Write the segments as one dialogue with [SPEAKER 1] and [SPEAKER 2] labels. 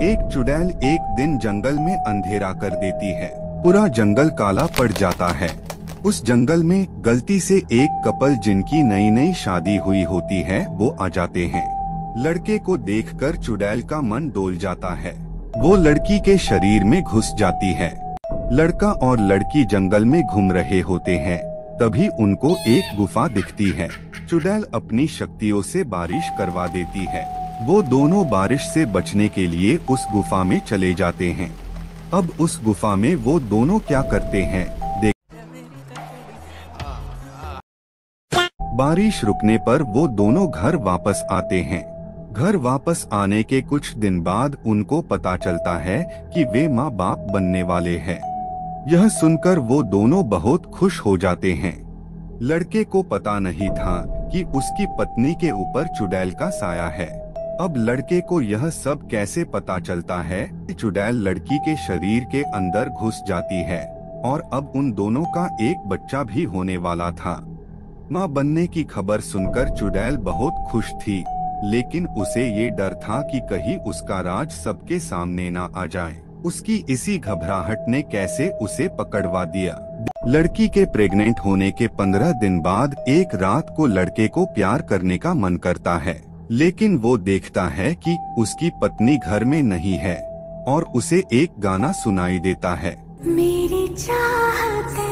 [SPEAKER 1] एक चुड़ैल एक दिन जंगल में अंधेरा कर देती है। पूरा जंगल काला पड़ जाता है। उस जंगल में गलती से एक कपल जिनकी नई नई शादी हुई होती है वो आ जाते हैं। लड़के को देखकर चुड़ैल का मन डोल जाता है। वो लड़की के शरीर में घुस जाती है। लड़का और लड़की जंगल में घूम रहे होते हैं, तभी उनको एक गुफा दिखती है। चुड़ैल अपनी शक्तियों से बारिश करवा देती है। वो दोनों बारिश से बचने के लिए उस गुफा में चले जाते हैं। अब उस गुफा में वो दोनों क्या करते हैं देख। बारिश रुकने पर वो दोनों घर वापस आते हैं। घर वापस आने के कुछ दिन बाद उनको पता चलता है कि वे माँ बाप बनने वाले हैं। यह सुनकर वो दोनों बहुत खुश हो जाते हैं। लड़के को पता नहीं था कि उसकी पत्नी के ऊपर चुड़ैल का साया है। अब लड़के को यह सब कैसे पता चलता है कि चुड़ैल लड़की के शरीर के अंदर घुस जाती है और अब उन दोनों का एक बच्चा भी होने वाला था। माँ बनने की खबर सुनकर चुड़ैल बहुत खुश थी, लेकिन उसे ये डर था कि कहीं उसका राज सबके सामने ना आ जाए। उसकी इसी घबराहट ने कैसे उसे पकड़वा दिया। लड़की के प्रेग्नेंट होने के 15 दिन बाद एक रात को लड़के को प्यार करने का मन करता है, लेकिन वो देखता है कि उसकी पत्नी घर में नहीं है और उसे एक गाना सुनाई देता है।
[SPEAKER 2] मेरी चाहत है।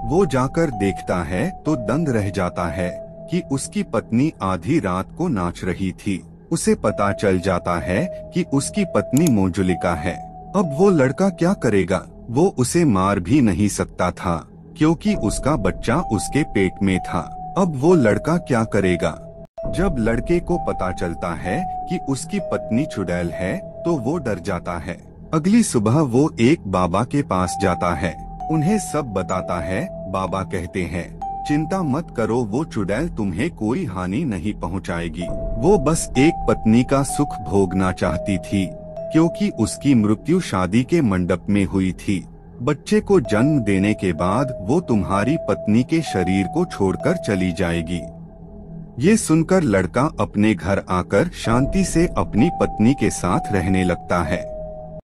[SPEAKER 1] वो जाकर देखता है तो दंग रह जाता है कि उसकी पत्नी आधी रात को नाच रही थी। उसे पता चल जाता है कि उसकी पत्नी मंजुलिका है। अब वो लड़का क्या करेगा? वो उसे मार भी नहीं सकता था क्योंकि उसका बच्चा उसके पेट में था। अब वो लड़का क्या करेगा? जब लड़के को पता चलता है कि उसकी पत्नी चुड़ैल है तो वो डर जाता है। अगली सुबह वो एक बाबा के पास जाता है, उन्हें सब बताता है। बाबा कहते हैं, चिंता मत करो, वो चुड़ैल तुम्हें कोई हानि नहीं पहुंचाएगी। वो बस एक पत्नी का सुख भोगना चाहती थी क्योंकि उसकी मृत्यु शादी के मंडप में हुई थी। बच्चे को जन्म देने के बाद वो तुम्हारी पत्नी के शरीर को छोड़कर चली जाएगी। ये सुनकर लड़का अपने घर आकर शांति से अपनी पत्नी के साथ रहने लगता है।